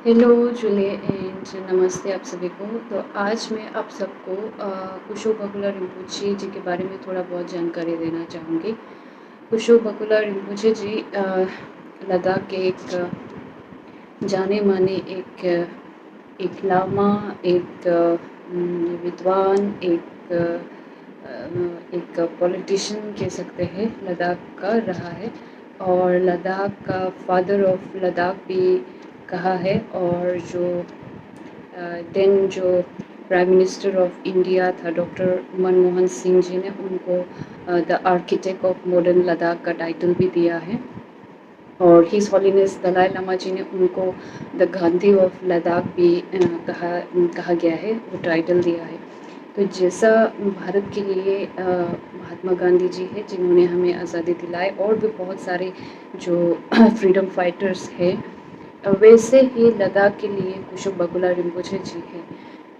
Hello July and नमस्ते आप सभी को। तो आज मैं आप सबको कुशो बकुला रिम्पोचे जी के बारे में थोड़ा बहुत जानकारी देना चाहूँगी। कुशो बकुला रिम्पोचे जी लद्दाख के एक जाने माने एक लामा, एक विद्वान, एक पॉलिटिशियन कह सकते हैं लद्दाख का रहा है, और लद्दाख का फादर ऑफ लद्दाख भी कहा है। और जो देन जो प्राइम मिनिस्टर ऑफ इंडिया था डॉक्टर मनमोहन सिंह जी ने उनको the architect of modern Ladakh का टाइटल भी दिया है। और हिज हॉलीनेस दलाई लामा जी ने उनको द गांधी ऑफ लद्दाख भी कहा गया है, वो टाइटल दिया है। तो जैसा भारत के लिए महात्मा गांधी जी है जिन्होंने हमें आज़ादी दिलाई, और भी बहुत सारे जो फ्रीडम फाइटर्स हैं, वैसे ही लद्दाख के लिए कुशोक बकुला रिम्पोचे जी हैं।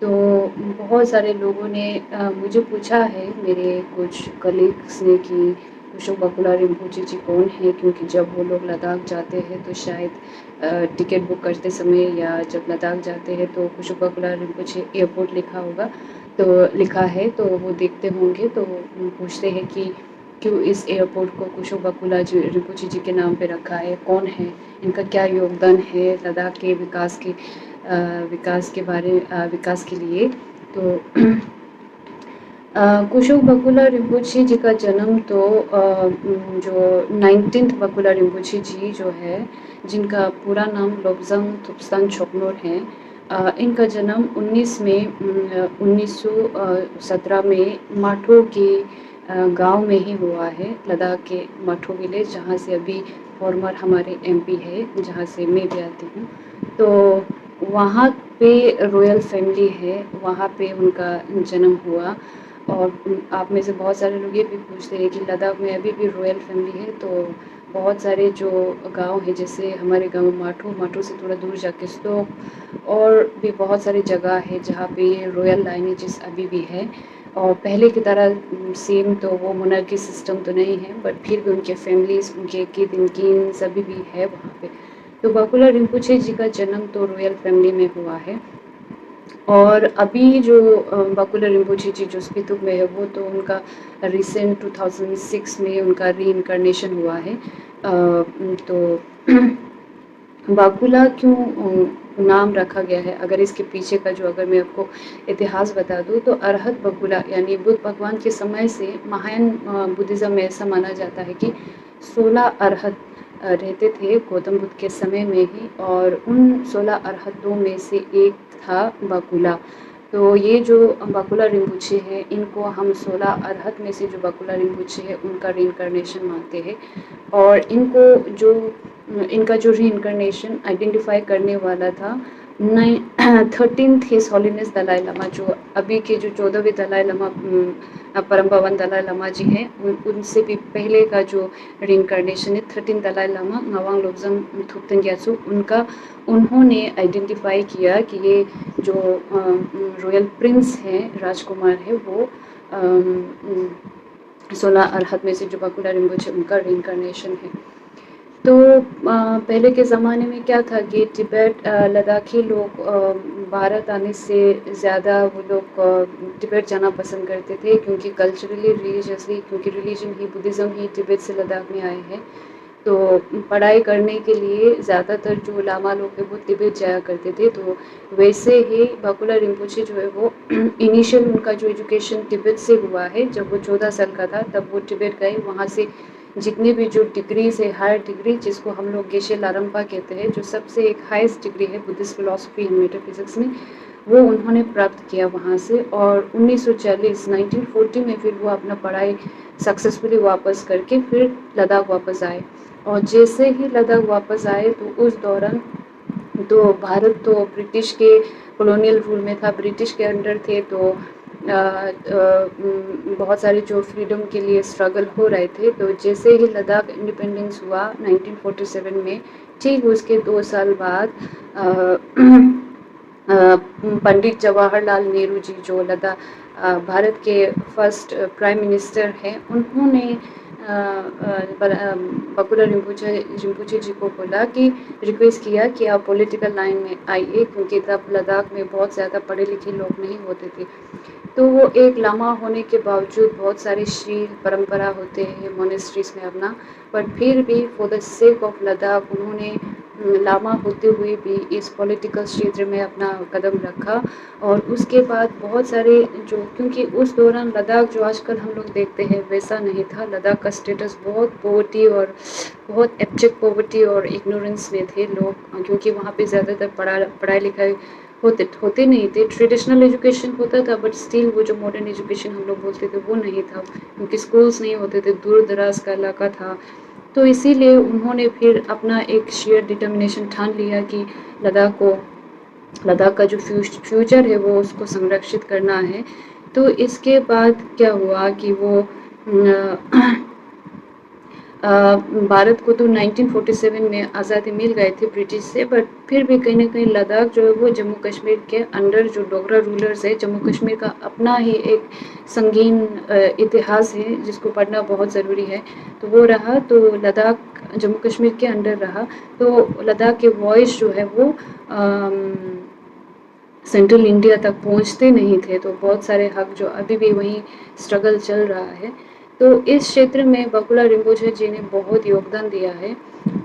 तो बहुत सारे लोगों ने मुझे पूछा है, मेरे कुछ कलीग्स ने, कि कुशोक बकुला रिम्पोचे जी कौन है, क्योंकि जब वो लोग लद्दाख जाते हैं तो शायद टिकट बुक करते समय या जब लद्दाख जाते हैं तो कुशोक बकुला रिम्पोचे एयरपोर्ट लिखा होगा, तो लिखा है, तो वो देखते होंगे, तो पूछते हैं कि क्यों इस एयरपोर्ट को कुशोक बकुला जी रिम्पोचे जी के नाम पे रखा है, कौन है, इनका क्या योगदान है लद्दाख के विकास के लिए। तो कुशोक बकुला रिम्पोचे जी का जन्म तो जो 19th बकुला रिम्पोचे जी जो है, जिनका पूरा नाम लोब्जांग थुप्स्तान छोकनोर है, इनका जन्म 19 मई 1917 में माठो के गांव में ही हुआ है, लद्दाख के माठो विलेज, जहाँ से अभी फॉर्मर हमारे एमपी है, जहाँ से मैं भी आती हूँ। तो वहाँ पे रॉयल फैमिली है, वहाँ पे उनका जन्म हुआ। और आप में से बहुत सारे लोग ये भी पूछते हैं कि लद्दाख में अभी भी रॉयल फैमिली है। तो बहुत सारे जो गांव है, जैसे हमारे गांव माठो से थोड़ा दूर जाके स्टोक, और भी बहुत सारी जगह है जहाँ पे ये रॉयल लाइनेजेस अभी भी है। और पहले की तरह सेम तो वो मोनार्की सिस्टम तो नहीं है, बट फिर भी उनके फैमिलीज, उनके किद इनकीन सभी भी है वहाँ पे। तो बकुला रिम्पोचे जी का जन्म तो रॉयल फैमिली में हुआ है। और अभी जो बकुला रिम्पोचे जी जो स्पितुक में है, वो तो उनका रिसेंट 2006 में उनका रीइंcarnation हुआ है। तो बाकुला क्यों नाम रखा गया है, अगर इसके पीछे का जो अगर मैं आपको इतिहास बता दूँ, तो अरहत बकुला यानी बुद्ध भगवान के समय से महायान बुद्धिज़्म में ऐसा माना जाता है कि 16 अरहत रहते थे गौतम बुद्ध के समय में ही, और उन 16 अरहतों में से एक था बकुला। तो ये जो बकुला रिम्पोचे है, इनको हम 16 अरहत में से जो बकुला रिम्पोचे है उनका रीइंcarnation मानते हैं। और इनका जो रीइंcarnation आइडेंटिफाई करने वाला था 13th हिज हॉलीनेस दलाई लामा, जो अभी के जो 14वें दलाई लामा परम पावन दलाई लामा जी हैं, उनसे भी पहले का जो रीइंcarnation है 13 दलाई लामा नवांग लोब्जांग थुप्तन ग्यात्सो, उन्होंने आइडेंटिफाई किया कि ये जो रॉयल प्रिंस हैं, राजकुमार है, वो 16 अरहत में से जो बकुला रिम्पोचे उनका रीइंcarnation है। तो पहले के ज़माने में क्या था कि तिब्बत लद्दाखी लोग भारत आने से ज़्यादा वो लोग तिब्बत जाना पसंद करते थे, क्योंकि कल्चरली रिलीजियसली, क्योंकि रिलीजन ही बुद्धिज़्म ही तिब्बत से लद्दाख में आए हैं। तो पढ़ाई करने के लिए ज़्यादातर जो लामा लोग हैं वो तिब्बत जाया करते थे। तो वैसे ही बकुला रिम्पोचे जो है वो इनिशियल उनका जो एजुकेशन तिब्बत से हुआ है। जब वो 14 साल का था तब वो तिब्बत गए, वहाँ से जितनी भी जो डिग्रीज है, हायर डिग्री जिसको हम लोग गेशे लारंपा कहते हैं, जो सबसे एक हाईएस्ट डिग्री है बुद्धिस्ट फिलॉसफी एंड मेटाफिजिक्स में, वो उन्होंने प्राप्त किया वहाँ से। और 1940 में फिर वो अपना पढ़ाई सक्सेसफुली वापस करके फिर लद्दाख वापस आए। और जैसे ही लद्दाख वापस आए तो उस दौरान तो भारत तो ब्रिटिश के कॉलोनियल रूल में था, ब्रिटिश के अंडर थे। तो बहुत सारे जो फ्रीडम के लिए स्ट्रगल हो रहे थे। तो जैसे ही लद्दाख इंडिपेंडेंस हुआ 1947 में, ठीक उसके 2 साल बाद पंडित जवाहरलाल नेहरू जी, जो भारत के फर्स्ट प्राइम मिनिस्टर हैं, उन्होंने बकुला रिम्पोचे जी को बोला कि रिक्वेस्ट किया कि आप पॉलिटिकल लाइन में आइए, क्योंकि तब लद्दाख में बहुत ज़्यादा पढ़े लिखे लोग नहीं होते थे। तो वो एक लामा होने के बावजूद बहुत सारे शील परंपरा होते हैं मोनेस्ट्रीज में अपना, बट फिर भी for the sake of Ladakh उन्होंने लामा होते हुए भी इस पॉलिटिकल क्षेत्र में अपना कदम रखा। और उसके बाद बहुत सारे जो, क्योंकि उस दौरान लद्दाख जो आजकल हम लोग देखते हैं वैसा नहीं था। लद्दाख का स्टेटस बहुत पॉवर्टी और बहुत एब्जेक्ट पॉवर्टी और इग्नोरेंस में थे लोग, क्योंकि वहाँ पे ज़्यादातर पढ़ाई लिखाई होते नहीं थे। ट्रेडिशनल एजुकेशन होता था, बट स्टिल वो जो मॉडर्न एजुकेशन हम लोग बोलते थे वो नहीं था, क्योंकि स्कूल्स नहीं होते थे, दूर दराज का इलाका था। तो इसीलिए उन्होंने फिर अपना एक शेयर डिटर्मिनेशन ठान लिया कि लद्दाख का जो फ्यूचर है वो उसको संरक्षित करना है। तो इसके बाद क्या हुआ कि वो भारत को तो 1947 में आज़ादी मिल गए थे ब्रिटिश से, बट फिर भी कहीं ना कहीं लद्दाख जो है वो जम्मू कश्मीर के अंडर जो डोगरा रूलर्स है, जम्मू कश्मीर का अपना ही एक संगीन इतिहास है जिसको पढ़ना बहुत ज़रूरी है। तो वो रहा, तो लद्दाख जम्मू कश्मीर के अंडर रहा। तो लद्दाख के वॉइस जो है वो सेंट्रल इंडिया तक पहुंचते नहीं थे। तो बहुत सारे हक जो अभी भी वहीं स्ट्रगल चल रहा है। तो इस क्षेत्र में बकुला रिम्पोचे जी ने बहुत योगदान दिया है,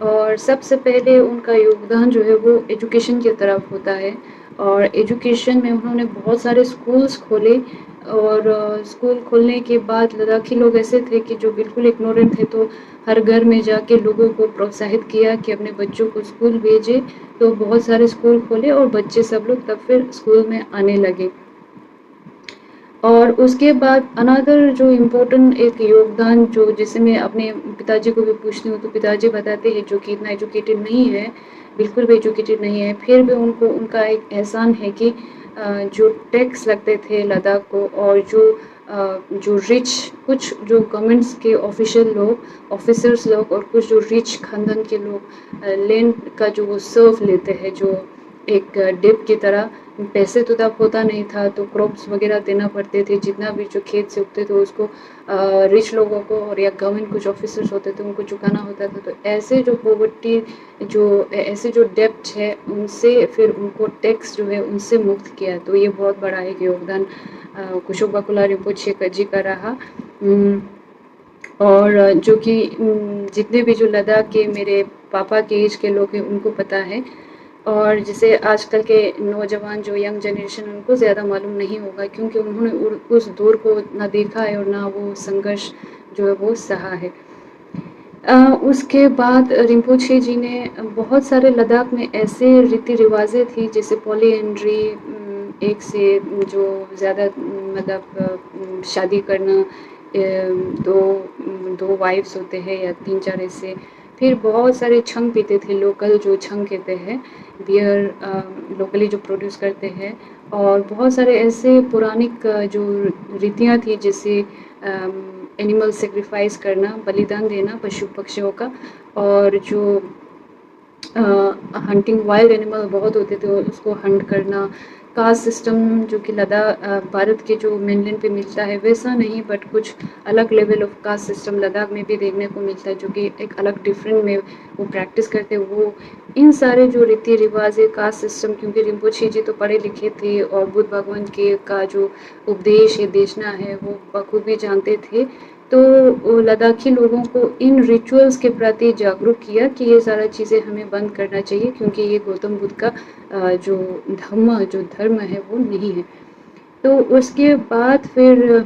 और सबसे पहले उनका योगदान जो है वो एजुकेशन की तरफ होता है। और एजुकेशन में उन्होंने बहुत सारे स्कूल्स खोले, और स्कूल खोलने के बाद लद्दाखी लोग ऐसे थे कि जो बिल्कुल इग्नोरेंट थे, तो हर घर में जाके लोगों को प्रोत्साहित किया कि अपने बच्चों को स्कूल भेजें। तो बहुत सारे स्कूल खोले और बच्चे सब लोग तब फिर स्कूल में आने लगे। और उसके बाद अनदर जो इम्पोर्टेंट एक योगदान जो, जैसे मैं अपने पिताजी को भी पूछती हूँ तो पिताजी बताते हैं जो कि इतना एजुकेटेड नहीं है, बिल्कुल भी एजुकेटेड नहीं है, फिर भी उनको उनका एक एहसान है कि जो टैक्स लगते थे लद्दाख को, और जो रिच कुछ जो गवर्नमेंट्स के ऑफिसर्स लोग और कुछ जो रिच खानदान के लोग लैंड का जो वो सर्व लेते हैं, जो एक डेप की तरह। पैसे तो तब होता नहीं था, तो क्रॉप्स वगैरह देना पड़ते थे, जितना भी जो खेत से उगते थे उसको रिच लोगों को और या गवर्नमेंट कुछ ऑफिसर्स होते थे उनको चुकाना होता था। तो ऐसे जो पॉवर्टी ऐसे जो डेप्ट है उनसे फिर उनको टैक्स जो है उनसे मुक्त किया। तो ये बहुत बड़ा एक योगदान कुशोक बकुला रिम्पोचे जी का रहा। और जो कि जितने भी जो लद्दाख के मेरे पापा के एज के लोग हैं उनको पता है, और जिसे आजकल के नौजवान जो यंग जनरेशन उनको ज़्यादा मालूम नहीं होगा, क्योंकि उन्होंने उस दौर को ना देखा है और ना वो संघर्ष जो है वो सहा है। उसके बाद रिम्पोचे जी ने बहुत सारे लद्दाख में ऐसे रीति रिवाजें थी, जैसे पॉलीएंड्री, एक से जो ज़्यादा मतलब शादी करना, दो वाइफ्स होते हैं या 3-4 ऐसे। फिर बहुत सारे छंग पीते थे, लोकल जो छंग कहते हैं, बियर लोकली जो प्रोड्यूस करते हैं। और बहुत सारे ऐसे पुरानिक जो रीतियाँ थी, जैसे एनिमल सेक्रीफाइस करना, बलिदान देना पशु पक्षियों का, और जो हंटिंग वाइल्ड एनिमल बहुत होते थे उसको हंट करना। कास्ट सिस्टम जो कि लद्दाख भारत के जो मेनलैंड पे मिलता है वैसा नहीं, बट कुछ अलग level of caste system Ladakh में भी देखने को मिलता है, जो कि एक अलग डिफरेंट में वो प्रैक्टिस करते हैं। वो इन सारे जो रीति रिवाज है, कास्ट सिस्टम, क्योंकि रिम्पोचे जी तो पढ़े लिखे थे और बुद्ध भगवान के का जो उपदेश है, देशना है, वो बखूबी जानते थे। तो लद्दाखी लोगों को इन रिचुअल्स के प्रति जागरूक किया कि ये सारा चीज़ें हमें बंद करना चाहिए, क्योंकि ये गौतम बुद्ध का जो धर्म है वो नहीं है। तो उसके बाद फिर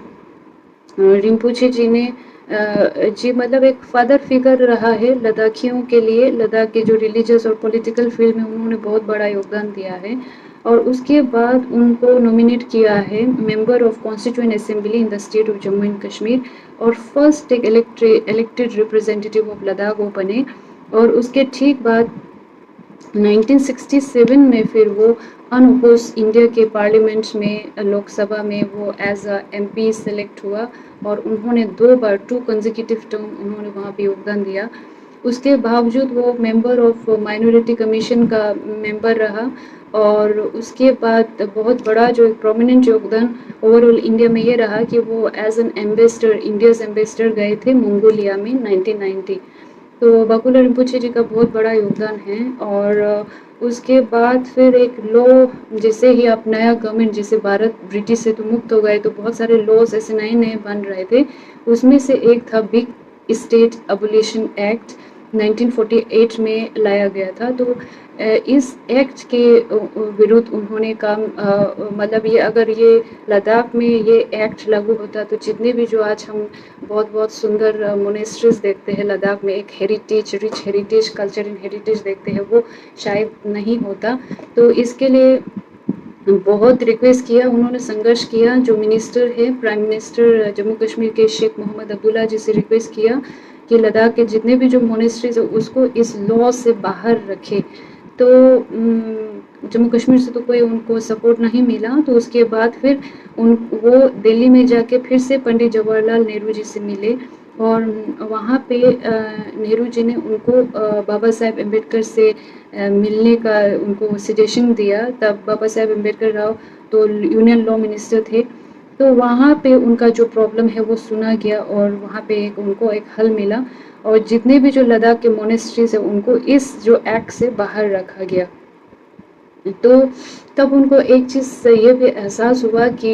रिम्पोचे जी ने जी मतलब एक फादर फिगर रहा है लद्दाखियों के लिए। लद्दाख के जो रिलीजियस और पॉलिटिकल फील्ड में उन्होंने बहुत बड़ा योगदान दिया है। और उसके बाद उनको नॉमिनेट किया है member of constituent assembly in the state of Jammu and Kashmir, और फर्स्ट एक इलेक्टेड रिप्रेजेंटेटिव ऑफ लद्दाख वो बने। और उसके ठीक बाद 1967 में फिर वो अनअपोज इंडिया के पार्लियामेंट में, लोकसभा में वो एज अ MP सेलेक्ट हुआ, और उन्होंने 2 बार 2 कंसेक्यूटिव टर्म उन्होंने वहाँ पे योगदान दिया। उसके बावजूद वो मेंबर ऑफ माइनॉरिटी कमीशन का मेंबर रहा। और उसके बाद बहुत बड़ा जो एक प्रोमिनेंट योगदान ओवरऑल इंडिया में ये रहा कि वो as an ambassador, India's ambassador गए थे मंगोलिया में 1990। तो बकुला रिम्पोचे जी का बहुत बड़ा योगदान है। और उसके बाद फिर एक लॉ, जैसे ही आप नया गवर्नमेंट, जैसे भारत ब्रिटिश से तो मुक्त हो गए, तो बहुत सारे लॉज ऐसे नए नए बन रहे थे। उसमें से एक था बिग स्टेट एबोलिशन एक्ट, 1948 में लाया गया था। तो इस एक्ट के विरुद्ध उन्होंने काम, मतलब ये अगर ये लद्दाख में ये एक्ट लागू होता तो जितने भी जो आज हम बहुत बहुत सुंदर मोनेस्ट्रीज देखते हैं लद्दाख में, एक heritage, rich heritage, culture and heritage देखते हैं, वो शायद नहीं होता। तो इसके लिए बहुत रिक्वेस्ट किया उन्होंने, संघर्ष किया। जो मिनिस्टर है, प्राइम मिनिस्टर जम्मू कश्मीर के शेख मोहम्मद अब्दुल्ला जी से रिक्वेस्ट किया कि लद्दाख के जितने भी जो मोनेस्ट्रीज है उसको इस लॉ से बाहर रखे। तो जम्मू कश्मीर से तो कोई उनको सपोर्ट नहीं मिला। तो उसके बाद फिर वो दिल्ली में जाके फिर से पंडित जवाहरलाल नेहरू जी से मिले। और वहाँ पे नेहरू जी ने उनको बाबा साहेब अम्बेडकर से मिलने का उनको सजेशन दिया। तब बाबा साहेब अम्बेडकर राव तो यूनियन लॉ मिनिस्टर थे। तो वहाँ पे उनका जो प्रॉब्लम है वो सुना गया और वहाँ पे उनको एक हल मिला। और जितने भी जो लद्दाख के मोनेस्ट्रीज है उनको इस जो एक्ट से बाहर रखा गया। तो तब उनको एक चीज़ ये भी एहसास हुआ कि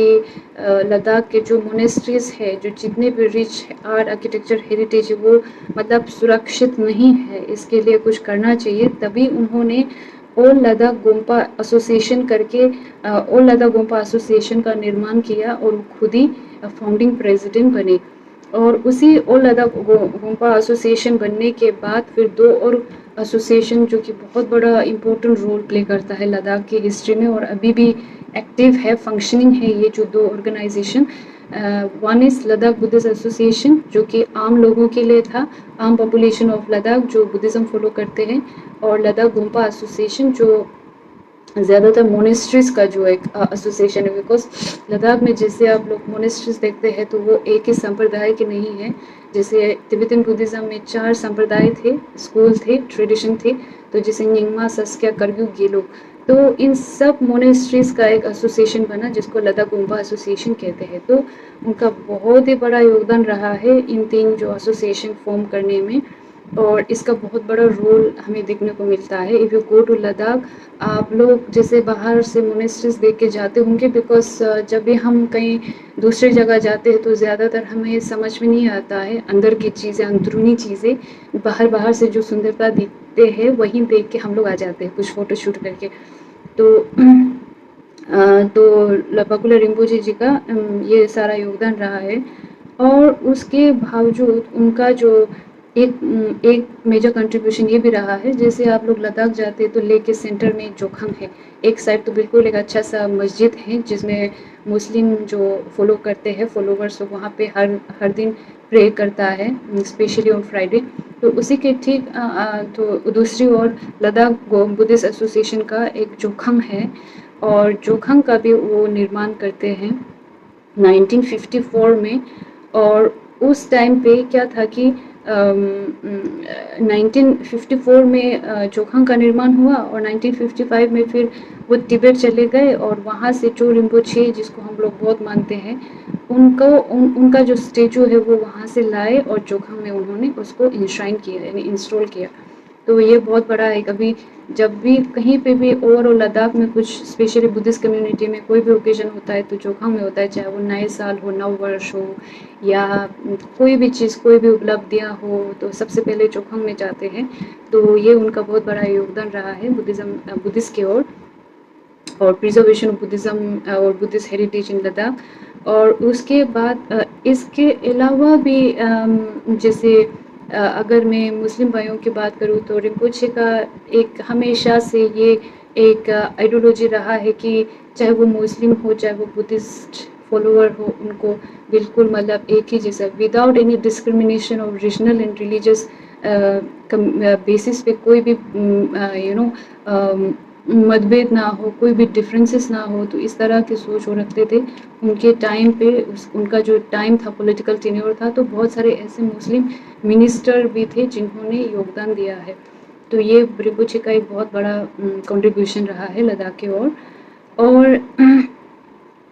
लद्दाख के जो मोनेस्ट्रीज है, जो जितने भी रिच आर्ट आर्किटेक्चर हेरिटेज है, वो मतलब सुरक्षित नहीं है, इसके लिए कुछ करना चाहिए। तभी उन्होंने ऑल लद्दाख गोम्पा एसोसिएशन करके ऑल लद्दाख गोम्पा एसोसिएशन का निर्माण किया और खुद ही फाउंडिंग प्रेसिडेंट बने। और उसी ऑल लद्दाख गोम्पा एसोसिएशन बनने के बाद फिर दो और एसोसिएशन जो कि बहुत बड़ा इम्पोर्टेंट रोल प्ले करता है लद्दाख की हिस्ट्री में और अभी भी एक्टिव है, फंक्शनिंग है, ये जो दो organisation. One is Ladakh Buddhist association जो कि आम लोगों के लिए था, आम पॉपुलेशन ऑफ लद्दाख जो बुद्धिज़्म फॉलो करते हैं। और लद्दाख गोम्पा एसोसिएशन जो ज़्यादातर मोनेस्ट्रीज का जो एक एसोसिएशन है। बिकॉज लद्दाख में जैसे आप लोग मोनेस्ट्रीज देखते हैं तो वो एक ही संप्रदाय के नहीं है। जैसे तिब्बतन बुद्धिज़्म में 4 संप्रदाय थे, स्कूल थे, ट्रेडिशन थे। तो जैसे निंगमा, सस्क्या, करग्यू, गेलो, तो इन सब मोनेस्ट्रीज का एक एसोसिएशन बना जिसको लद्दाख गोम्पा एसोसिएशन कहते हैं। तो उनका बहुत ही बड़ा योगदान रहा है इन 3 जो एसोसिएशन फॉर्म करने में। और इसका बहुत बड़ा रोल हमें देखने को मिलता है। If you go to Ladakh, आप लोग जैसे बाहर से मोनेस्ट्रीज देख के जाते होंगे, बिकॉज जब भी हम कहीं दूसरी जगह जाते हैं तो ज़्यादातर हमें समझ में नहीं आता है अंदर की चीज़ें, अंदरूनी चीज़ें। बाहर से जो सुंदरता दिखते हैं वहीं देख के हम लोग आ जाते हैं कुछ फ़ोटो शूट करके। तो बकुला रिम्पोचे जी का ये सारा योगदान रहा है। और उसके बावजूद उनका जो एक मेजर कंट्रीब्यूशन ये भी रहा है, जैसे आप लोग लद्दाख जाते हैं तो लेक के सेंटर में जोखंग है, एक साइड तो बिल्कुल एक अच्छा सा मस्जिद है जिसमें मुस्लिम जो फॉलो करते हैं फॉलोवर्स, वहाँ पे हर दिन प्रे करता है, स्पेशली ऑन फ्राइडे। तो उसी के ठीक तो दूसरी ओर लद्दाख बुद्धिस्ट एसोसिएशन का एक जोखंग है और जोखंग का भी वो निर्माण करते हैं 1954 में। और उस टाइम पे क्या था कि 1954 में जोखंग का निर्माण हुआ और 1955 में फिर वो तिब्बत चले गए और वहाँ से चो रिम्पोचे जिसको हम लोग बहुत मानते हैं उनका जो स्टेचू है वो वहाँ से लाए और जोखंग में उन्होंने उसको इंश्राइन किया, यानी इंस्टॉल किया। तो ये बहुत बड़ा है। कभी जब भी कहीं पे भी ओवरऑल लद्दाख में कुछ स्पेशली बुद्धिस्ट कम्युनिटी में कोई भी ओकेजन होता है तो जोखंग में होता है, चाहे वो नए साल हो, नव वर्ष हो या कोई भी चीज़, कोई भी उपलब्धियाँ हो, तो सबसे पहले जोखंग में जाते हैं। तो ये उनका बहुत बड़ा योगदान रहा है बुद्धिस्ट की ओर और प्रिजर्वेशन ऑफ बुद्धिज़्म और बुद्धिस्ट हेरिटेज इन लद्दाख। और उसके बाद इसके अलावा भी जैसे अगर मैं मुस्लिम भाइयों की बात करूँ तो रिम्पोचे का एक हमेशा से ये एक आइडियोलॉजी रहा है कि चाहे वो मुस्लिम हो चाहे वो बुद्धिस्ट फॉलोअर हो, उनको बिल्कुल मतलब एक ही जैसा, without any discrimination of regional and religious basis पे कोई भी मतभेद ना हो, कोई भी डिफरेंसेस ना हो, तो इस तरह की सोच वो रखते थे। उनके टाइम पे उनका जो टाइम था, पॉलिटिकल टेन्योर था, तो बहुत सारे ऐसे मुस्लिम मिनिस्टर भी थे जिन्होंने योगदान दिया है। तो ये रिम्पोचे का एक बहुत बड़ा कंट्रीब्यूशन रहा है लद्दाख की ओर।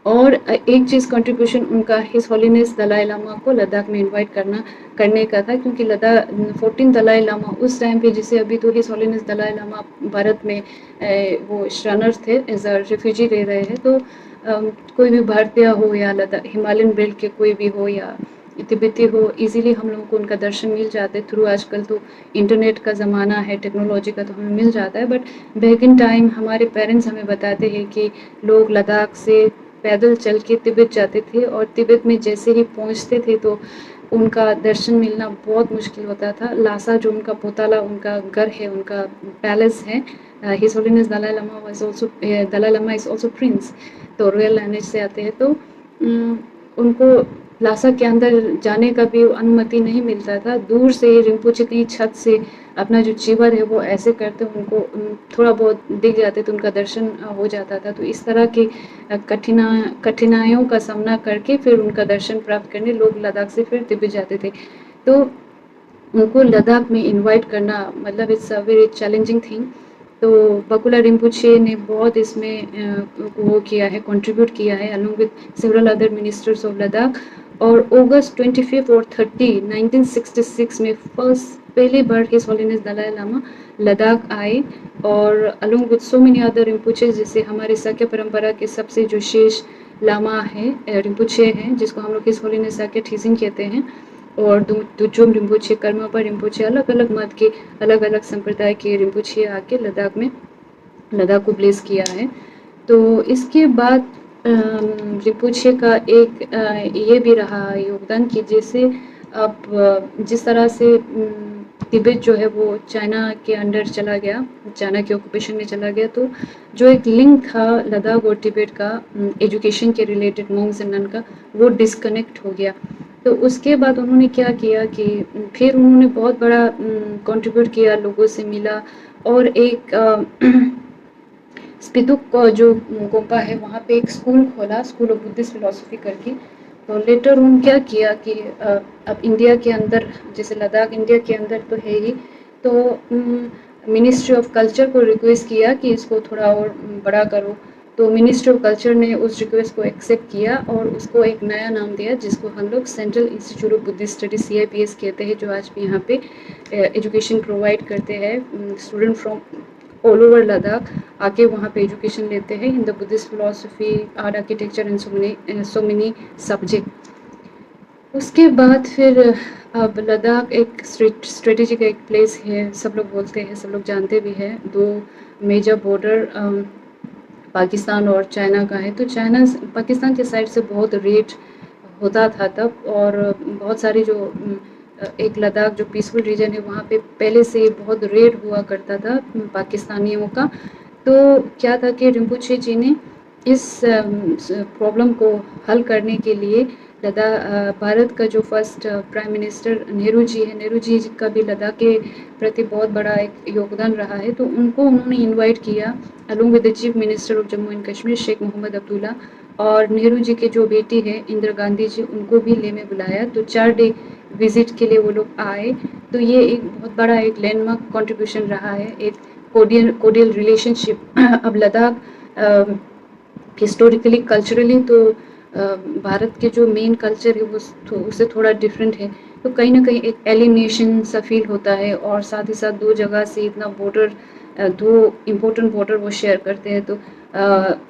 और एक चीज़ कंट्रीब्यूशन उनका हिज हॉलीनेस दलाई लामा को लद्दाख में इनवाइट करने का था, क्योंकि लद्दाख 14 दलाई लामा उस टाइम पे, जिसे अभी तो हिज हॉलीनेस दलाई लामा भारत में वो शरणर्स थे, एज अ रिफ्यूजी रह रहे हैं। तो कोई भी भारतीय हो या लद्दाख हिमालयन बेल्ट के कोई भी हो या तिब्बती हो, इजीली हम लोगों को उनका दर्शन मिल जाते थ्रू, आजकल तो इंटरनेट का ज़माना है, टेक्नोलॉजी का, तो हमें मिल जाता है। बट बैक इन टाइम हमारे पेरेंट्स हमें बताते हैं कि लोग लद्दाख से पैदल चल के तिब्बत जाते थे, और तिब्बत में जैसे ही पहुंचते थे तो उनका दर्शन मिलना बहुत मुश्किल होता था। लासा जो उनका पोताला, उनका घर है, उनका पैलेस है, his holiness Dalai Lama was also, Dalai Lama is also prince, तो रॉयल लाइनेज से आते हैं। तो उनको लासा के अंदर जाने का भी अनुमति नहीं मिलता था। दूर से रिम्पोचे की छत से अपना जो चीवर है वो ऐसे करते, उनको थोड़ा बहुत दिख जाते तो उनका दर्शन हो जाता था। तो इस तरह की कठिनाइयों का सामना करके फिर उनका दर्शन प्राप्त करने लोग लद्दाख से फिर तिब्बत जाते थे। तो उनको लद्दाख में इनवाइट करना मतलब it's a very challenging thing. तो बकुला रिम्पोचे ने बहुत इसमें वो किया है, कंट्रीब्यूट किया है, along with several other ministers of Ladakh. और अगस्त 25 और 30 1966 में पहली बार हिज हॉलीनेस दलाई लामा लद्दाख आए, और along with so many other Rinpoche, जैसे हमारे साक्य परंपरा के सबसे जो शेष लामा है, रिम्पोचे हैं, जिसको हम लोग हिज हॉलीनेस साक्य ठीसिंग कहते हैं, और दुचोम रिम्पोचे, कर्मापा रिम्पोचे, अलग अलग मत के अलग अलग संप्रदाय के रिम्पोचे आके लद्दाख में लद्दाख को ब्लेस किया है। तो इसके बाद रिम्पोचे का एक ये भी रहा योगदान कि जैसे अब जिस तरह से तिब्बत जो है वो चाइना के अंडर चला गया, चाइना के ऑक्यूपेशन में चला गया, तो जो एक लिंक था लद्दाख और तिब्बत का एजुकेशन के रिलेटेड, मॉन्क्स एंड नन का, वो डिस्कनेक्ट हो गया। तो उसके बाद उन्होंने क्या किया कि फिर उन्होंने बहुत बड़ा कंट्रीब्यूट किया, लोगों से मिला, और एक स्पितुक जो गोपा है वहाँ पे एक स्कूल खोला, स्कूल ऑफ बुद्धिस्ट फिलोसफी करके। तो लेटर उन क्या किया कि अब इंडिया के अंदर, जैसे लद्दाख इंडिया के अंदर तो है ही, तो मिनिस्ट्री ऑफ कल्चर को रिक्वेस्ट किया कि इसको थोड़ा और बड़ा करो। तो मिनिस्ट्री ऑफ कल्चर ने उस रिक्वेस्ट को एक्सेप्ट किया और उसको एक नया नाम दिया, जिसको हम लोग central institute of Buddhist studies CIPS कहते हैं, जो आज भी यहाँ पे एजुकेशन प्रोवाइड करते हैं। Student from all over Ladakh आके वहाँ पे एजुकेशन लेते हैं in the Buddhist philosophy, art, architecture and so many subject. उसके बाद फिर अब लद्दाख एक स्ट्रेटेजिक एक प्लेस है, सब लोग बोलते हैं, सब लोग जानते भी हैं। दो मेजर बॉर्डर पाकिस्तान और चाइना का है, तो पाकिस्तान के साइड से बहुत रेड होता था तब, और बहुत सारी जो एक लद्दाख जो पीसफुल रीजन है वहाँ पे पहले से बहुत रेड हुआ करता था पाकिस्तानियों का। तो क्या था कि रिम्पोचे जी ने इस प्रॉब्लम को हल करने के लिए भारत का जो first prime minister Nehru ji है, नेहरू जी का भी लद्दाख के प्रति बहुत बड़ा एक योगदान रहा है। तो उनको उन्होंने इनवाइट किया along with the chief minister of Jammu and Kashmir Sheikh Mohammad Abdullah, और नेहरू जी के जो बेटी है इंदिरा गांधी जी, उनको भी ले में बुलाया। तो 4 डे विजिट के लिए वो लोग आए। तो ये एक बहुत बड़ा एक लैंडमार्क कंट्रीब्यूशन रहा है, एक कोडियल रिलेशनशिप। अब लद्दाख हिस्टोरिकली कल्चरली तो भारत के जो मेन कल्चर है वो उससे थोड़ा डिफरेंट है, तो कहीं ना कहीं एक एलिमिनेशन सा फील होता है। और साथ ही साथ दो जगह से इतना बॉर्डर, दो इम्पोर्टेंट बॉर्डर वो शेयर करते हैं, तो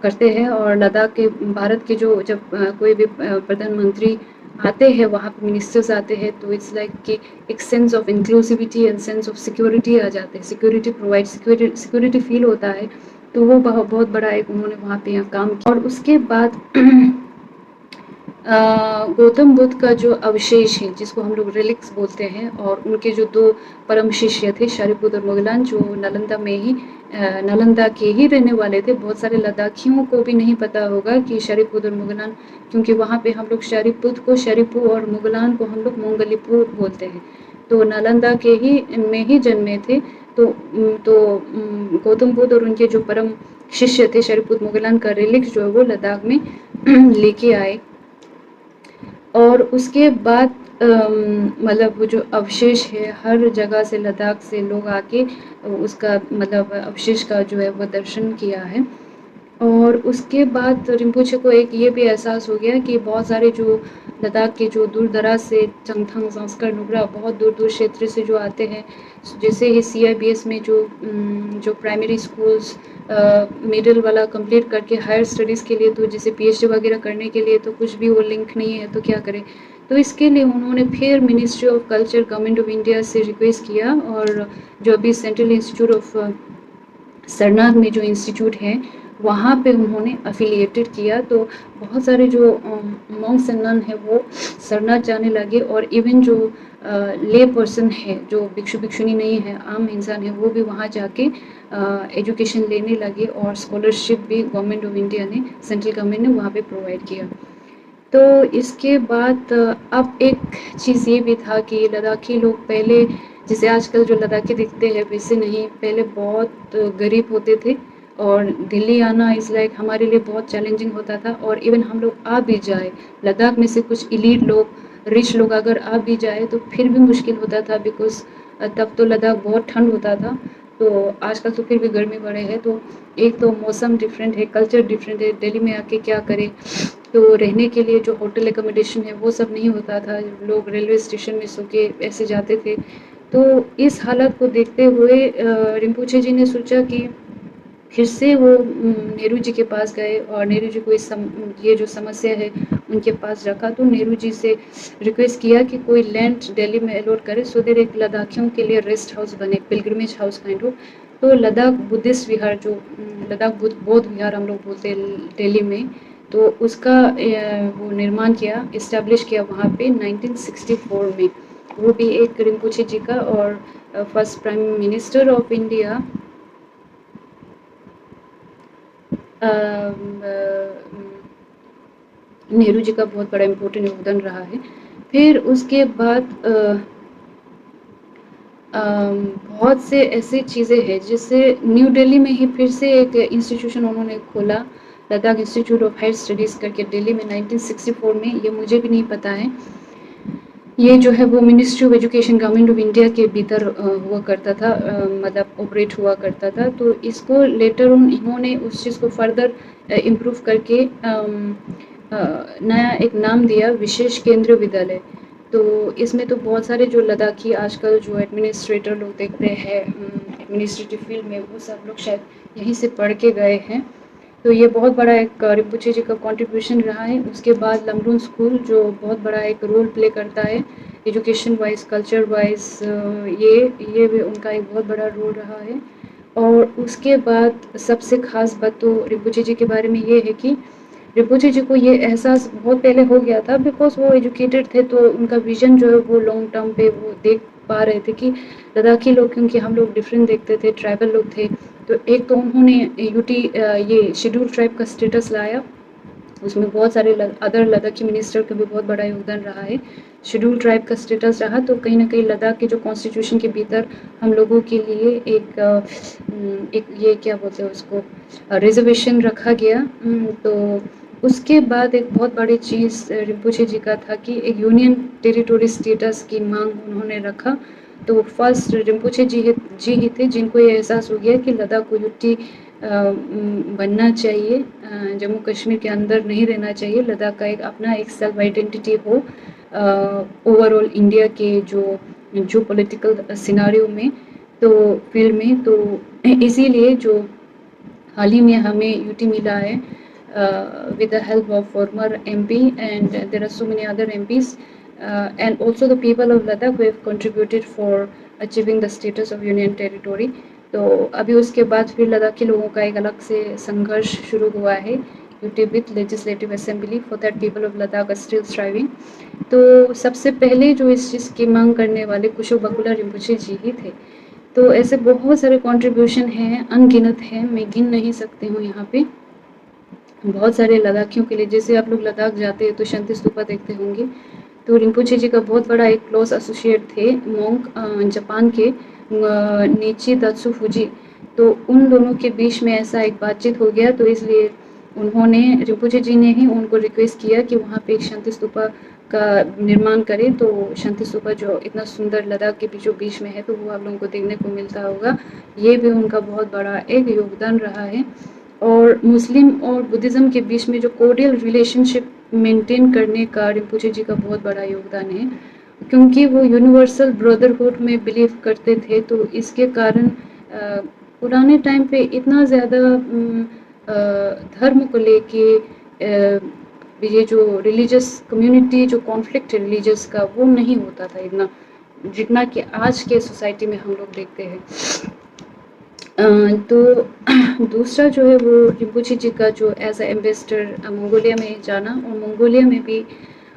करते हैं। और लद्दाख के भारत के जो जब कोई भी प्रधानमंत्री आते हैं, वहाँ पे मिनिस्टर्स आते हैं, तो इट्स लाइक कि एक sense of inclusivity and sense of security आ जाते हैं, सिक्योरिटी फील होता है। तो वो बहुत बड़ा एक उन्होंने वहाँ पे यहाँ काम किया। और उसके बाद गौतम बुद्ध का जो अवशेष है, जिसको हम लोग रिलिक्स बोलते हैं, और उनके जो 2 परम शिष्य थे शरीपुद और मुगलान, जो नालंदा के ही रहने वाले थे। बहुत सारे लद्दाखियों को भी नहीं पता होगा कि शरीपुद और मुगलान, क्योंकि वहाँ पे हम लोग शरीपुद को शरीपू और मुगलान को हम लोग मोंगलीपुर बोलते हैं। तो नालंदा के ही में ही जन्मे थे। गौतम बुद्ध और उनके जो परम शिष्य थे शरीफुद्दीन मोगलान का रिलिक्स जो है वो लद्दाख में लेके आए। और उसके बाद मतलब वो जो अवशेष है हर जगह से लद्दाख से लोग आके उसका मतलब अवशेष का जो है वो दर्शन किया है। और उसके बाद रिम्पोचे को एक ये भी एहसास हो गया कि बहुत सारे जो लद्दाख के जो दूर दराज से चंगथंग, संस्कर, नुब्रा बहुत दूर दूर क्षेत्र से जो आते हैं, जैसे ही CIBS में जो प्राइमरी स्कूल्स मिडिल वाला कंप्लीट करके हायर स्टडीज़ के लिए, तो जैसे PhD वगैरह करने के लिए तो कुछ भी वो लिंक नहीं है तो क्या करें। तो इसके लिए उन्होंने फिर ministry of culture government of India से रिक्वेस्ट किया, और जो अभी सेंट्रल इंस्टीट्यूट ऑफ सरनाथ में जो इंस्टीट्यूट है वहाँ पे उन्होंने अफिलिएटेड किया। तो बहुत सारे जो मॉन्क्स एंड नन है वो सरनाथ जाने लगे, और इवन जो ले पर्सन है जो भिक्षु भिक्षुनी नहीं है, आम इंसान है, वो भी वहाँ जाके एजुकेशन लेने लगे, और स्कॉलरशिप भी गवर्नमेंट ऑफ इंडिया ने, सेंट्रल गवर्नमेंट ने वहाँ पे प्रोवाइड किया। तो इसके बाद अब एक चीज़ ये भी था कि लद्दाखी लोग पहले जैसे आजकल जो लद्दाखी दिखते हैं वैसे नहीं, पहले बहुत गरीब होते थे, और दिल्ली आना इज़ लाइक हमारे लिए बहुत चैलेंजिंग होता था। और इवन हम लोग आ भी जाए, लद्दाख में से कुछ इलीट लोग, रिच लोग अगर आ भी जाए तो फिर भी मुश्किल होता था, बिकॉज तब तो लद्दाख बहुत ठंड होता था। तो आजकल तो फिर भी गर्मी बढ़े है, तो एक तो मौसम डिफरेंट है, कल्चर डिफरेंट है, दिल्ली में आके क्या करें। तो रहने के लिए जो होटल एकोमोडेशन है वो सब नहीं होता था, लोग रेलवे स्टेशन में सो के ऐसे जाते थे। तो इस हालत को देखते हुए रिम्पोचे जी ने सोचा कि फिर से वो नेहरू जी के पास गए, और नेहरू जी को ये जो समस्या है उनके पास रखा। तो नेहरू जी से रिक्वेस्ट किया कि कोई लैंड दिल्ली में अलॉट करे, सो देर एक लद्दाखियों के लिए रेस्ट हाउस बने, पिलग्रिमेज हाउस काइंड ऑफ। तो लद्दाख बुद्धिस्ट विहार, जो लद्दाख बौद्ध विहार हम लोग बोलते हैं दिल्ली में, तो उसका वो निर्माण किया, इस्टेब्लिश किया वहाँ पे 1964 में। वो भी एक रिम्पोचे जी का और first prime minister of India Nehru ji का बहुत बड़ा इम्पोर्टेंट योगदान रहा है। फिर उसके बाद बहुत से ऐसी चीज़ें हैं, जैसे न्यू दिल्ली में ही फिर से एक इंस्टीट्यूशन उन्होंने खोला, Ladakh institute of higher studies करके, दिल्ली में 1964 में। ये मुझे भी नहीं पता है, ये जो है वो ministry of education government of India के भीतर हुआ करता था, मतलब ऑपरेट हुआ करता था। तो इसको लेटर ऑन इन्होंने उस चीज़ को फर्दर इम्प्रूव करके नया एक नाम दिया, विशेष केंद्रीय विद्यालय। तो इसमें तो बहुत सारे जो लद्दाखी आजकल जो एडमिनिस्ट्रेटर लोग देखते हैं एडमिनिस्ट्रेटिव फील्ड में, वो सब लोग शायद यहीं से पढ़ के गए हैं। तो ये बहुत बड़ा एक रिम्पोचे जी का कंट्रीब्यूशन रहा है। उसके बाद लमरून स्कूल जो बहुत बड़ा एक रोल प्ले करता है एजुकेशन वाइज, कल्चर वाइज, ये भी उनका एक बहुत बड़ा रोल रहा है। और उसके बाद सबसे ख़ास बात तो रिम्पोचे जी के बारे में ये है कि रिम्पोचे जी को ये एहसास बहुत पहले हो गया था, बिकॉज वो एजुकेटेड थे, तो उनका विजन जो है वो लॉन्ग टर्म पे वो देख पा रहे थे कि लद्दाखी लोग, क्योंकि हम लोग डिफरेंट देखते थे, ट्राइबल लोग थे, तो एक तो उन्होंने ये शेड्यूल ट्राइब का स्टेटस लाया, उसमें बहुत सारे अदर लद्दाखी मिनिस्टर का भी बहुत बड़ा योगदान रहा है। शेड्यूल ट्राइब का स्टेटस रहा, तो कहीं ना कहीं लद्दाख के जो कॉन्स्टिट्यूशन के भीतर हम लोगों के लिए एक ये क्या बोलते हैं उसको, रिजर्वेशन रखा गया। तो उसके बाद एक बहुत बड़ी चीज़ रिम्पोचे जी का था कि एक यूनियन टेरिटोरी स्टेटस की मांग उन्होंने रखा। तो फर्स्ट रिम्पोचे जी ही थे जिनको ये एहसास हो गया कि लद्दाख को यूटी बनना चाहिए, जम्मू कश्मीर के अंदर नहीं रहना चाहिए, लद्दाख का एक अपना एक सेल्फ आइडेंटिटी हो ओवरऑल इंडिया के जो पॉलिटिकल सिनारियो में, तो फील्ड में। तो इसीलिए जो हाल ही में हमें यूटी मिला है with the help of former MP, and there are so many other MPs and also the people of Ladakh who have contributed for achieving the status of union territory. तो अभी उसके बाद फिर लद्दाखी लोगों का एक अलग से संघर्ष शुरू हुआ है UT with legislative assembly for that people of Ladakh are still striving. तो सबसे पहले जो इस चीज़ की मांग करने वाले कुशोक बाकुला रिम्पोचे जी ही थे। तो ऐसे बहुत सारे कंट्रीब्यूशन हैं, अनगिनत हैं, मैं गिन नहीं सकती हूँ यहाँ पे। बहुत सारे लद्दाखियों के लिए, जैसे आप लोग लद्दाख जाते हैं तो शांति स्तूपा देखते होंगे, तो रिम्पोचे जी का बहुत बड़ा एक क्लोज एसोसिएट थे मोंक जापान के नीची दात्सु फूजी। तो उन दोनों के बीच में ऐसा एक बातचीत हो गया, तो इसलिए उन्होंने रिम्पोचे जी ने ही उनको रिक्वेस्ट किया कि वहाँ पे एक शांति स्तूपा का निर्माण करें। तो शांति स्तूपा जो इतना सुंदर लद्दाख के बीचों बीच में है, तो वो आप लोगों को देखने को मिलता होगा। ये भी उनका बहुत बड़ा एक योगदान रहा है। और मुस्लिम और बुद्धिज़्म के बीच में जो कोर्डियल रिलेशनशिप मेंटेन करने का रिम्पोचे जी का बहुत बड़ा योगदान है, क्योंकि वो यूनिवर्सल ब्रदरहुड में बिलीव करते थे। तो इसके कारण पुराने टाइम पे इतना ज़्यादा धर्म को लेके ये जो रिलीजियस कम्युनिटी जो कॉन्फ्लिक्ट है रिलीजियस का, वो नहीं होता था इतना जितना कि आज के सोसाइटी में हम लोग देखते हैं। तो दूसरा जो है वो रिम्पोचे जी का जो एज ए एम्बेसडर मंगोलिया में जाना, और मंगोलिया में भी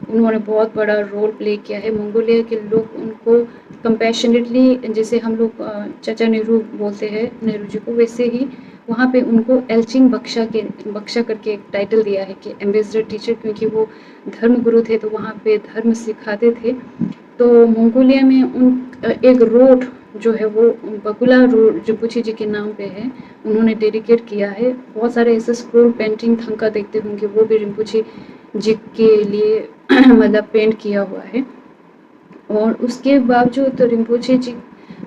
उन्होंने बहुत बड़ा रोल प्ले किया है। मंगोलिया के लोग उनको कंपैशनेटली, जैसे हम लोग चाचा नेहरू बोलते हैं नेहरू जी को, वैसे ही वहाँ पे उनको एल्चिंग बख्शा करके एक टाइटल दिया है कि एम्बेसडर टीचर, क्योंकि वो धर्म गुरु थे तो वहाँ पे धर्म सिखाते थे। तो मंगोलिया में उन एक रोड जो है वो बकुला रोड रिम्पोचे जी के नाम पे है, उन्होंने डेडिकेट किया है। बहुत सारे ऐसे स्क्रोल पेंटिंग थंका देखते होंगे, वो भी रिम्पोचे जी के लिए मतलब पेंट किया हुआ है। और उसके बावजूद तो रिम्पोचे जी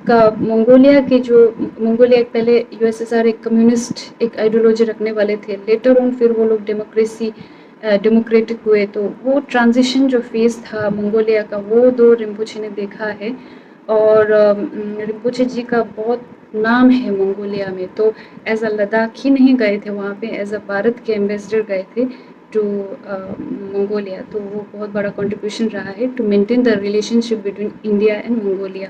का मंगोलिया एक पहले यूएसएसआर एक कम्युनिस्ट एक आइडियोलॉजी रखने वाले थे, लेटर ऑन फिर वो लोग डेमोक्रेटिक हुए। तो वो ट्रांजिशन जो फेज था मंगोलिया का, वो दो रिम्पोचे ने देखा है। और रिम्पोचे जी का बहुत नाम है मंगोलिया में। तो एज अ लद्दाख ही नहीं गए थे वहाँ पे, एज अ भारत के एम्बेसडर गए थे टू मंगोलिया। तो वो बहुत बड़ा कंट्रीब्यूशन रहा है to maintain the relationship between India and Mongolia.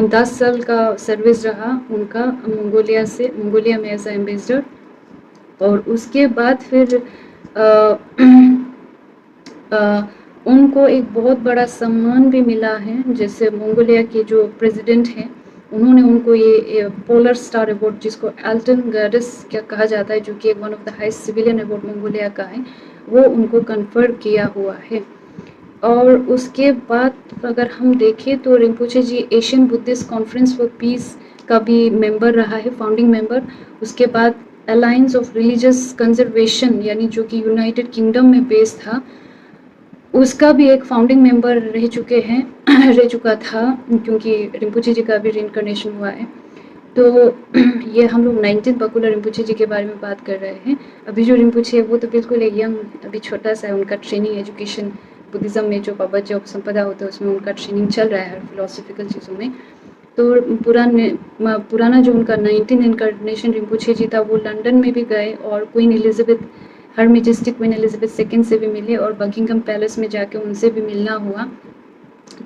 10 साल का सर्विस रहा उनका मंगोलिया में एज अ एम्बेसडर। और उसके बाद फिर उनको एक बहुत बड़ा सम्मान भी मिला है। जैसे मंगोलिया के जो प्रेसिडेंट हैं, उन्होंने उनको ये पोलर स्टार अवार्ड, जिसको एल्टन गार्डस क्या कहा जाता है, जो कि एक one of the highest civilian award Mongolia का है, वो उनको कन्फर किया हुआ है। और उसके बाद अगर हम देखें तो Rinpoche ji Asian Buddhist conference for peace का भी मेंबर रहा है, फाउंडिंग मेंबर। उसके बाद अलायंस ऑफ रिलीजियस कंजर्वेशन, यानी जो कि यूनाइटेड किंगडम में बेस्ड था, उसका भी एक फाउंडिंग मेंबर रह चुका था, क्योंकि रिम्पोचे जी का भी रिइंकार्नेशन हुआ है। तो ये हम लोग 19 बकुला रिम्पोचे जी के बारे में बात कर रहे हैं। अभी जो रिम्पोचे है वो तो बिल्कुल एक यंग, अभी छोटा सा है। उनका ट्रेनिंग एजुकेशन बुद्धिज़्म में जो पाबा जो संपदा होता है उसमें उनका ट्रेनिंग चल रहा है, हर फिलोसफिकल चीज़ों में। तो पुराना जो उनका 19 इनकार्नेशन रिम्पोचे जी था, वो लंदन में भी गए और क्वीन एलिजाबेथ, हर मेजेस्टिक क्वीन एलिजाबेथ सेकेंड से भी मिले, और बकिंगम पैलेस में जाके उनसे भी मिलना हुआ।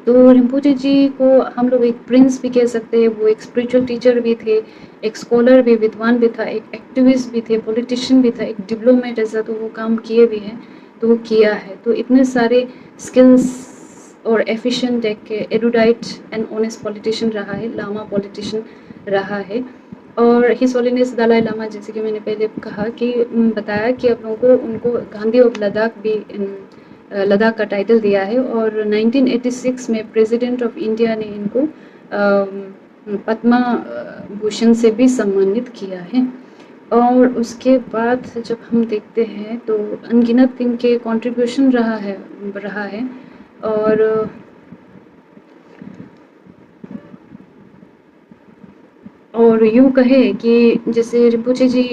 तो रिम्पोचे जी को हम लोग एक प्रिंस भी कह सकते हैं। वो एक स्पिरिचुअल टीचर भी थे, एक स्कॉलर भी, विद्वान भी था, एक एक्टिविस्ट भी थे, पॉलिटिशियन भी था, एक डिप्लोमेट ऐसा तो वो काम किए भी हैं, तो वो किया है। तो इतने सारे स्किल्स और एफिशिएंट एक एरुडाइट एंड ऑनेस्ट पॉलिटिशियन रहा है, लामा पॉलिटिशियन रहा है। और हिज होलीनेस दलाई लामा, जैसे कि मैंने पहले कहा कि बताया कि आप लोगों को उनको गांधी ऑफ लद्दाख भी लद्दाख का टाइटल दिया है। और 1986 में प्रेसिडेंट ऑफ इंडिया ने इनको पद्मा भूषण से भी सम्मानित किया है। और उसके बाद जब हम देखते हैं तो अनगिनत इनके कंट्रीब्यूशन रहा है। और यूँ कहे कि जैसे रिम्पोचे जी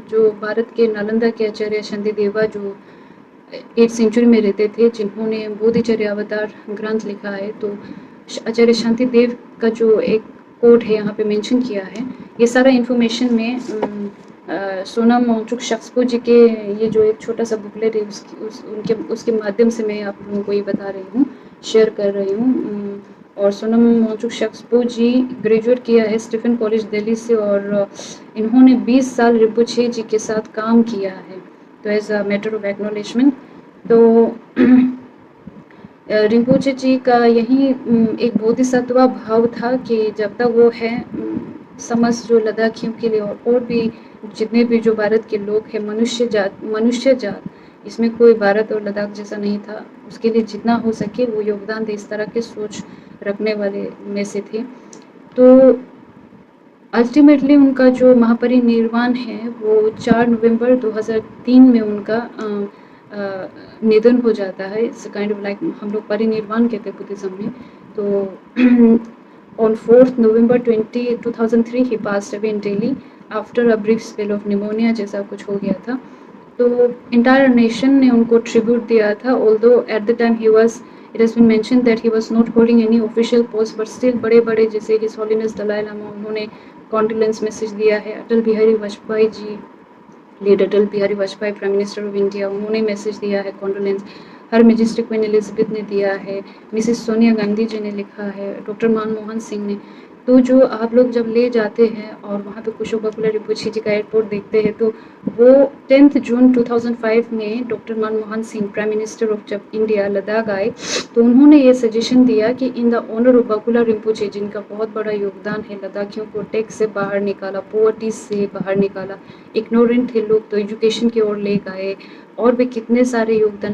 जो भारत के नालंदा के आचार्य शांतिदेवा, जो 8th सेंचुरी में रहते थे, जिन्होंने बोधिचर्या अवतार ग्रंथ लिखा है, तो आचार्य शांतिदेव का जो एक कोट है यहाँ पे मेंशन किया है। ये सारा इन्फॉर्मेशन में सोनम वांगचुक शक्सपो जी के ये जो एक छोटा सा बुकलेट है उसके माध्यम से मैं आप लोगों को ये बता रही हूँ, शेयर कर रही हूँ। और सोनम वांगचुक शक्सपो जी ग्रेजुएट किया है स्टीफन कॉलेज दिल्ली से, और इन्होंने 20 साल रिम्पोचे जी के साथ काम किया है, तो as a matter of acknowledgement. तो रिम्पोचे जी का यही एक बोधिसत्व भाव था कि जब तक वो है समस्त जो लद्दाखियों के लिए और भी जितने भी जो भारत के लोग हैं, मनुष्य जात इसमें कोई भारत और लद्दाख जैसा नहीं था। उसके लिए जितना हो सके वो योगदान दे, इस तरह के सोच रखने वाले में से थे। तो अल्टीमेटली उनका जो महापरिनिर्वाण है वो 4 नवंबर 2003 में उनका निधन हो जाता है। इट्स काइंड ऑफ लाइक हम लोग परिनिर्वाण कहते हैं बुद्धिज्म में। तो on 4 November 2003 he passed away in Delhi after a brief spell of pneumonia जैसा कुछ हो गया था। तो इंटायर नेशन ने उनको ट्रिब्यूट दिया था, although at the time he was, it has been mentioned that he was not holding any official post, but still बड़े-बड़े जैसे हिज होलीनेस दलाई लामा उन्होंने कॉन्डोलेंस मैसेज दिया है। Atal Bihari Vajpayee ji, late Atal Bihari Vajpayee prime minister of India, उन्होंने मैसेज दिया है condolence. Her majestic queen Elizabeth ने दिया है, मिसेस सोनिया गांधी जी ने लिखा है, डॉक्टर मनमोहन सिंह ने। तो जो आप लोग जब ले जाते हैं और वहाँ पे कुशोक बाकुला रिम्पोछे जी का एयरपोर्ट देखते हैं, तो वो 10 जून 2005 में doctor Manmohan Singh prime minister of जब इंडिया लद्दाख आए, तो उन्होंने ये सजेशन दिया कि in the honour of Bakula Rinpoche, जिनका बहुत बड़ा योगदान है, लद्दाखियों को टैक्स से बाहर निकाला, पॉवर्टी से बाहर निकाला, इग्नोरेंट थे लोग तो एजुकेशन की ओर ले गए, और भी कितने सारे योगदान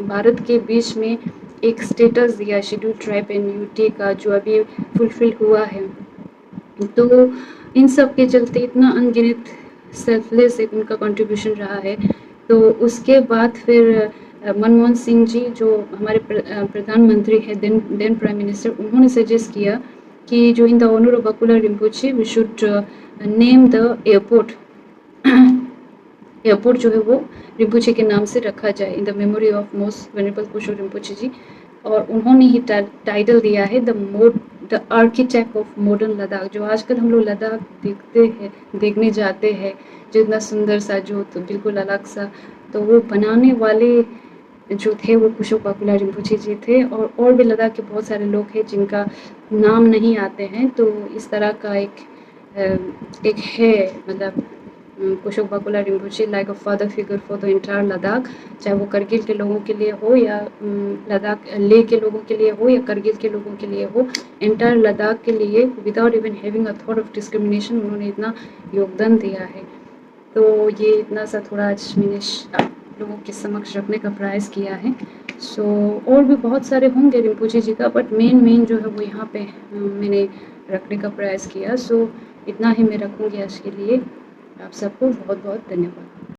भारत के बीच में एक स्टेटस दिया शेड्यूल ट्राइब एंड यूटी का, जो अभी फुलफिल हुआ है। तो इन सब के चलते इतना अनगिनत सेल्फलेस एक उनका कंट्रीब्यूशन रहा है। तो उसके बाद फिर मनमोहन सिंह जी जो हमारे प्रधानमंत्री हैं, देन प्राइम मिनिस्टर, उन्होंने सजेस्ट किया कि जो in the honour of Bakula Rinpoche we should name the airport airport जो है वो रिम्पोछे के नाम से रखा जाए, in the memory of most venerable Kushok Rinpoche ji. और उन्होंने ही टाइटल दिया है the architect of modern Ladakh. जो आजकल हम लोग लद्दाख देखने जाते हैं, जो इतना सुंदर सा, जो तो बिल्कुल अलग सा, तो वो बनाने वाले जो थे वो कुशोक बाकुला रिम्पोछे जी थे। और भी लद्दाख के बहुत सारे लोग हैं जिनका नाम नहीं आते हैं। तो इस तरह का एक है, मतलब Kushok Bakula Rinpoche like a father figure for the entire Ladakh, चाहे वो करगिल के लोगों के लिए हो या लद्दाख लेह के लोगों के लिए हो या करगिल के लोगों के लिए हो, एंटायर लद्दाख के लिए without even having a thought of discrimination उन्होंने इतना योगदान दिया है। तो ये इतना सा थोड़ा आज मैंने आप लोगों के समक्ष रखने का प्रयास किया है। सो और भी बहुत सारे होंगे रिम्पोछे जी का, बट मेन जो है वो यहाँ पे मैंने रखने का प्रयास किया। सो इतना ही मैं रखूँगी आज के लिए। आप सबको बहुत बहुत धन्यवाद।